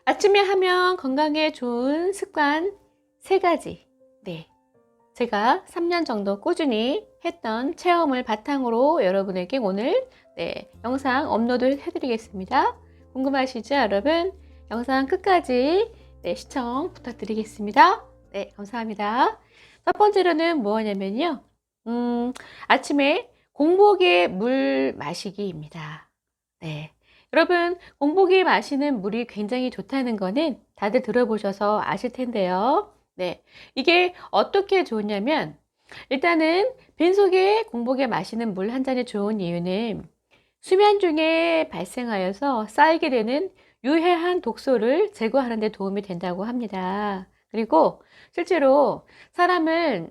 아침에 하면 건강에 좋은 습관 3가지. 네. 제가 3년 정도 꾸준히 했던 체험을 바탕으로 여러분에게 오늘 영상 업로드 해드리겠습니다. 궁금하시죠, 여러분? 영상 끝까지 시청 부탁드리겠습니다. 네, 감사합니다. 첫 번째로는 뭐냐면요. 아침에 공복에 물 마시기입니다. 네. 여러분, 공복에 마시는 물이 굉장히 좋다는 거는 다들 들어보셔서 아실 텐데요. 네. 이게 어떻게 좋냐면, 일단은 빈속에 공복에 마시는 물 한 잔이 좋은 이유는 수면 중에 발생하여서 쌓이게 되는 유해한 독소를 제거하는 데 도움이 된다고 합니다. 그리고 실제로 사람은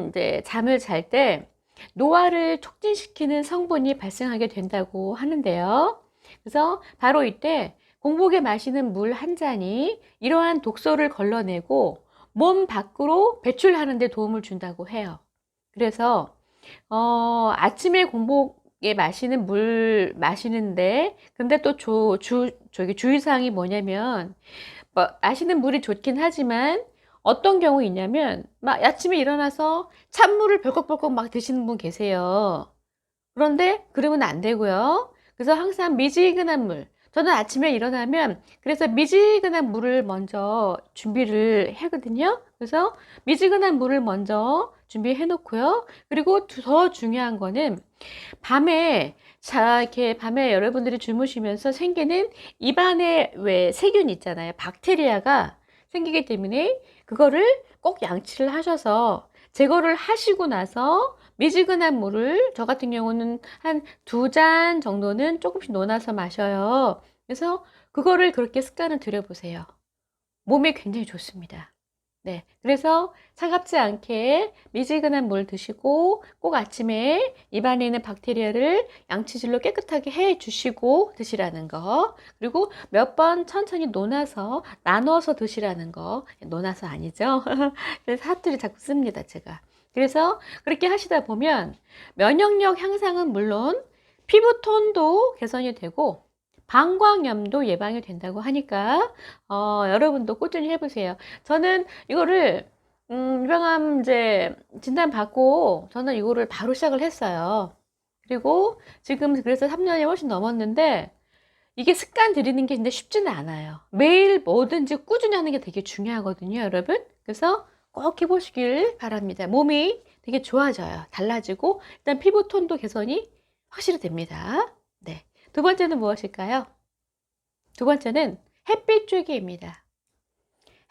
이제 잠을 잘 때 노화를 촉진시키는 성분이 발생하게 된다고 하는데요. 그래서 바로 이때 공복에 마시는 물 한 잔이 이러한 독소를 걸러내고 몸 밖으로 배출하는 데 도움을 준다고 해요. 그래서 아침에 공복에 마시는 물 마시는데 근데 또 저기 주의사항이 뭐냐면 마시는 물이 좋긴 하지만 어떤 경우 있냐면 막 아침에 일어나서 찬물을 벌컥벌컥 막 드시는 분 계세요. 그런데 그러면 안 되고요. 그래서 항상 미지근한 물. 저는 아침에 일어나면 그래서 미지근한 물을 먼저 준비를 하거든요. 그래서 미지근한 물을 먼저 준비해 놓고요. 그리고 더 중요한 거는 밤에 이렇게 밤에 여러분들이 주무시면서 생기는 입안에 왜 세균 있잖아요. 박테리아가 생기기 때문에 그거를 꼭 양치를 하셔서 제거를 하시고 나서 미지근한 물을 저 같은 경우는 한 2잔 정도는 조금씩 넣어서 마셔요. 그래서 그거를 그렇게 습관을 들여보세요. 몸에 굉장히 좋습니다. 네. 그래서 차갑지 않게 미지근한 물 드시고 꼭 아침에 입안에 있는 박테리아를 양치질로 깨끗하게 해 주시고 드시라는 거. 그리고 몇 번 천천히 나눠서 드시라는 거. 논아서 아니죠. 그래서 사투리 자꾸 씁니다, 제가. 그래서 그렇게 하시다 보면 면역력 향상은 물론 피부톤도 개선이 되고 방광염도 예방이 된다고 하니까 여러분도 꾸준히 해보세요. 저는 이거를 유방암 이제 진단 받고 저는 이거를 바로 시작을 했어요. 그리고 지금 그래서 3년이 훨씬 넘었는데 이게 습관 들이는 게 근데 쉽지는 않아요. 매일 뭐든지 꾸준히 하는 게 되게 중요하거든요, 여러분. 그래서 꼭 해보시길 바랍니다. 몸이 되게 좋아져요. 달라지고 일단 피부 톤도 개선이 확실히 됩니다. 네. 두 번째는 무엇일까요? 두 번째는 햇빛 쬐기입니다.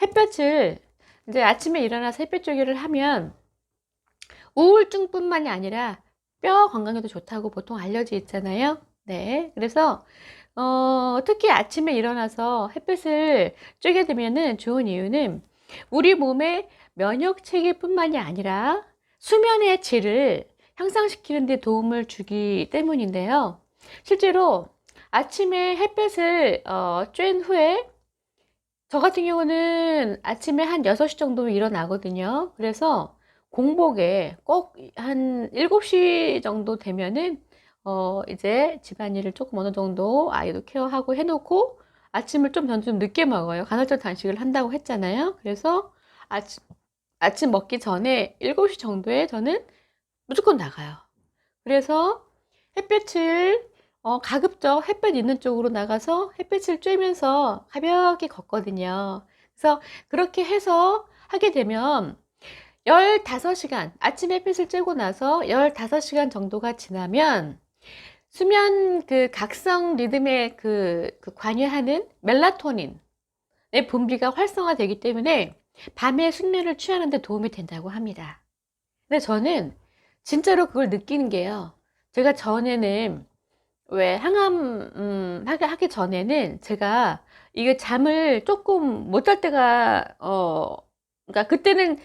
햇볕을 이제 아침에 일어나서 햇빛 쬐기를 하면 우울증뿐만이 아니라 뼈 건강에도 좋다고 보통 알려져 있잖아요. 네. 그래서 특히 아침에 일어나서 햇빛을 쬐게 되면은 좋은 이유는 우리 몸의 면역 체계뿐만이 아니라 수면의 질을 향상시키는 데 도움을 주기 때문인데요. 실제로 아침에 햇빛을 쬐은 후에 저 같은 경우는 아침에 한 6시 정도 일어나거든요. 그래서 공복에 꼭 한 7시 정도 되면은 이제 집안일을 조금 어느 정도 아이도 케어하고 해놓고 아침을 좀 늦게 먹어요. 간헐적 단식을 한다고 했잖아요. 그래서 아침 먹기 전에 7시 정도에 저는 무조건 나가요. 그래서 햇볕을 가급적 햇볕 있는 쪽으로 나가서 햇빛을 쬐면서 가볍게 걷거든요. 그래서 그렇게 해서 하게 되면 15시간, 아침 햇빛을 쬐고 나서 15시간 정도가 지나면 수면 그 각성 리듬에 관여하는 멜라토닌의 분비가 활성화되기 때문에 밤에 숙면을 취하는 데 도움이 된다고 합니다. 근데 저는 진짜로 그걸 느끼는 게요. 제가 전에는 왜 항암 하기 전에는 제가 이게 잠을 조금 못 잘 때가 그러니까 그때는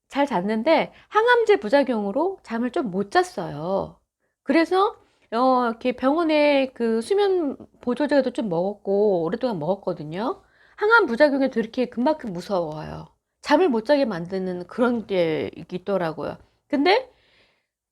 잘 잤는데 항암제 부작용으로 잠을 좀 못 잤어요. 그래서 이렇게 병원에 그 수면 보조제도 좀 먹었고 오랫동안 먹었거든요. 항암 부작용이 그렇게 그만큼 무서워요. 잠을 못 자게 만드는 그런 게 있더라고요. 근데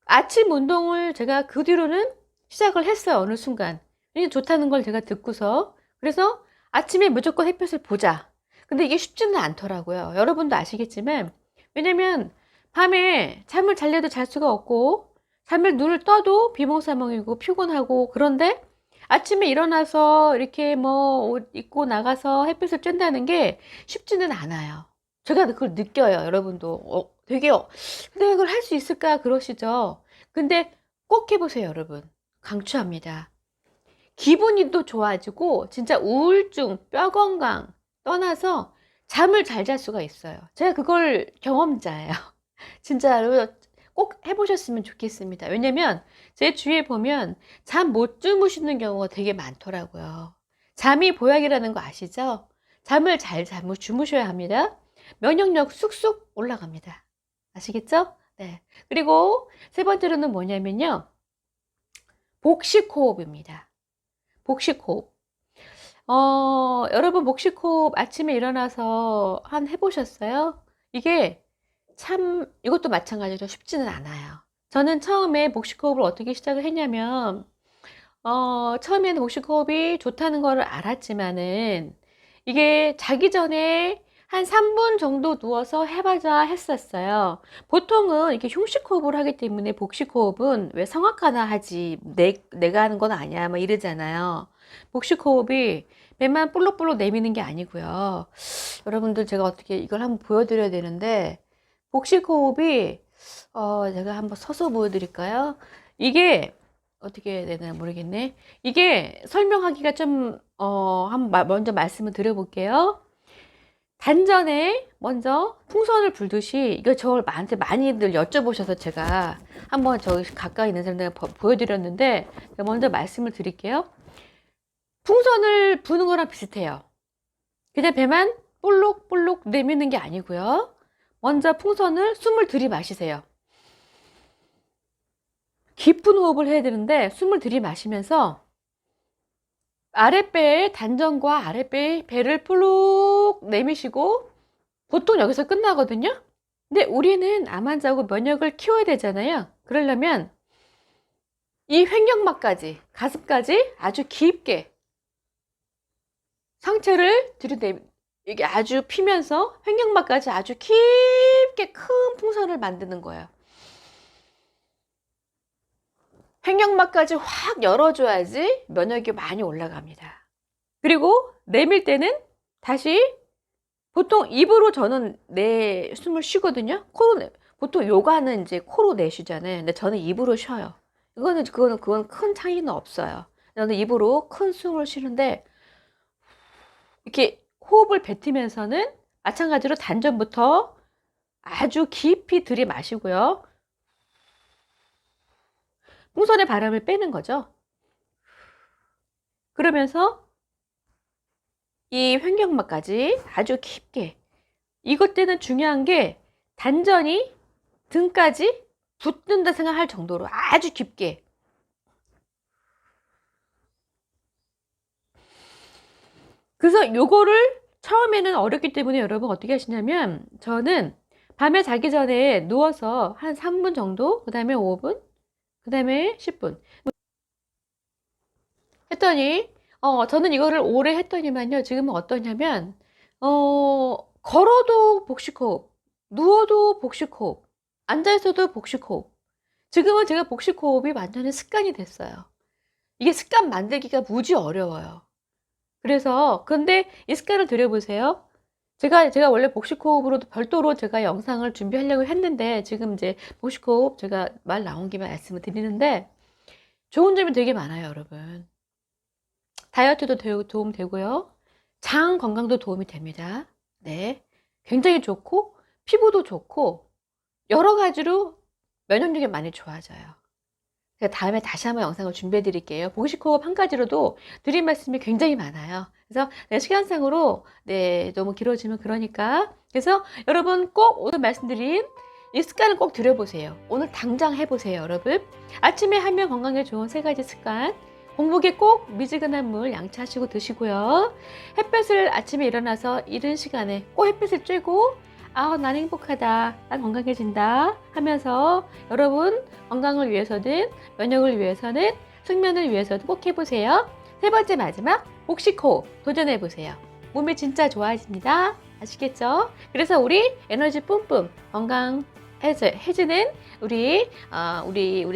아침 운동을 제가 그 뒤로는 시작을 했어요. 어느 순간. 이게 좋다는 걸 제가 듣고서. 그래서 아침에 무조건 햇볕을 보자. 근데 이게 쉽지는 않더라고요. 여러분도 아시겠지만, 왜냐면 밤에 잠을 자려도 잘 수가 없고, 잠을 눈을 떠도 비몽사몽이고 피곤하고, 그런데 아침에 일어나서 이렇게 뭐 옷 입고 나가서 햇빛을 쬐다는 게 쉽지는 않아요. 제가 그걸 느껴요. 여러분도 되게 근데 그걸 할 수 있을까 그러시죠. 근데 꼭 해보세요, 여러분. 강추합니다. 기분이 또 좋아지고 진짜 우울증, 뼈 건강 떠나서 잠을 잘 잘 수가 있어요. 제가 그걸 경험자예요. 진짜로 꼭 해보셨으면 좋겠습니다. 왜냐면 제 주위에 보면 잠 못 주무시는 경우가 되게 많더라고요. 잠이 보약이라는 거 아시죠? 잠을 잘 주무셔야 합니다. 면역력 쑥쑥 올라갑니다. 아시겠죠? 네. 그리고 세 번째로는 뭐냐면요. 복식호흡입니다. 복식호흡. 여러분 복식호흡 아침에 일어나서 해보셨어요? 이게 참 이것도 마찬가지로 쉽지는 않아요. 저는 처음에 복식호흡을 어떻게 시작을 했냐면 처음에는 복식호흡이 좋다는 거를 알았지만은 이게 자기 전에 한 3분 정도 누워서 해보자 했었어요. 보통은 이렇게 흉식호흡을 하기 때문에 복식호흡은 왜 성악하나 하지 내가 하는 건 아니야 막 이러잖아요. 복식호흡이 배만 볼록볼록 내미는 게 아니고요. 여러분들 제가 어떻게 이걸 한번 보여드려야 되는데 복식호흡이 제가 한번 서서 보여드릴까요? 이게 어떻게 되나 모르겠네. 이게 설명하기가 좀 먼저 말씀을 드려볼게요. 단전에 먼저 풍선을 불듯이 이거 저한테 많이들 여쭤보셔서 제가 한번 저기 가까이 있는 사람들 보여드렸는데 먼저 말씀을 드릴게요. 풍선을 부는 거랑 비슷해요. 그냥 배만 볼록볼록 내미는 게 아니고요. 먼저 풍선을 숨을 들이마시세요. 깊은 호흡을 해야 되는데 숨을 들이마시면서 아랫배의 단전과 아랫배의 배를 볼록 내미시고 보통 여기서 끝나거든요. 근데 우리는 암 환자하고 면역을 키워야 되잖아요. 그러려면 이 횡격막까지 가슴까지 아주 깊게 상체를 이게 아주 피면서 횡격막까지 아주 깊게 큰 풍선을 만드는 거예요. 횡격막까지 확 열어줘야지 면역이 많이 올라갑니다. 그리고 내밀 때는 다시 보통 입으로 저는 숨을 쉬거든요. 보통 요가는 이제 코로 내쉬잖아요. 근데 저는 입으로 쉬어요. 그건 큰 차이는 없어요. 저는 입으로 큰 숨을 쉬는데 이렇게 호흡을 뱉으면서는 마찬가지로 단전부터 아주 깊이 들이마시고요. 풍선의 바람을 빼는 거죠. 그러면서 이 횡격막까지 아주 깊게. 이것 때는 중요한 게 단전이 등까지 붙는다 생각할 정도로 아주 깊게. 그래서 요거를 처음에는 어렵기 때문에 여러분 어떻게 하시냐면 저는 밤에 자기 전에 누워서 한 3분 정도, 그 다음에 5분, 그 다음에 10분 했더니 저는 이거를 오래 했더니만요. 지금은 어떠냐면 걸어도 복식호흡, 누워도 복식호흡, 앉아있어도 복식호흡. 지금은 제가 복식호흡이 완전히 습관이 됐어요. 이게 습관 만들기가 무지 어려워요. 그래서 근데 이 습관을 들여보세요. 제가 원래 복식호흡으로도 별도로 제가 영상을 준비하려고 했는데 지금 이제 복식호흡 제가 말 나온 김에 말씀을 드리는데 좋은 점이 되게 많아요, 여러분. 다이어트도 도움 되고요. 장 건강도 도움이 됩니다. 네. 굉장히 좋고 피부도 좋고 여러 가지로 면역력이 많이 좋아져요. 제가 다음에 다시 한번 영상을 준비해 드릴게요. 복식호흡 한 가지로도 드릴 말씀이 굉장히 많아요. 그래서 시간상으로 너무 길어지면 그러니까. 그래서 여러분 꼭 오늘 말씀드린 이 습관을 꼭 들여보세요. 오늘 당장 해보세요, 여러분. 아침에 하면 건강에 좋은 3가지 습관. 공복에 꼭 미지근한 물 양치하시고 드시고요. 햇볕을 아침에 일어나서 이른 시간에 꼭 햇빛을 쬐고 난 행복하다, 난 건강해진다 하면서 여러분 건강을 위해서든 면역을 위해서는 숙면을 위해서도 꼭 해보세요. 세 번째 마지막 복식호흡 도전해보세요. 몸이 진짜 좋아집니다. 아시겠죠? 그래서 우리 에너지 뿜뿜 건강해지는 우리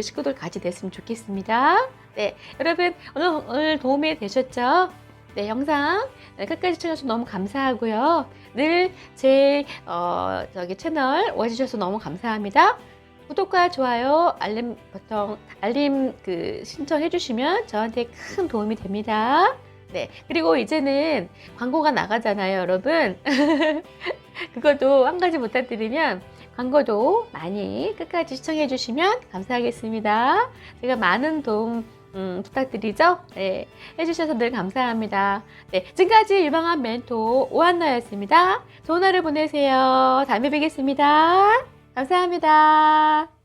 식구들 같이 됐으면 좋겠습니다. 네, 여러분 오늘 도움이 되셨죠? 네, 영상 끝까지 시청해주셔서 너무 감사하고요. 늘 제 채널 와주셔서 너무 감사합니다. 구독과 좋아요, 알림 신청해 주시면 저한테 큰 도움이 됩니다. 네, 그리고 이제는 광고가 나가잖아요, 여러분. 그것도 한 가지 부탁드리면 광고도 많이 끝까지 시청해 주시면 감사하겠습니다. 제가 많은 도움 부탁드리죠? 네, 해주셔서 늘 감사합니다. 네, 지금까지 유망한 멘토 오한나였습니다. 좋은 하루 보내세요. 다음에 뵙겠습니다. 감사합니다.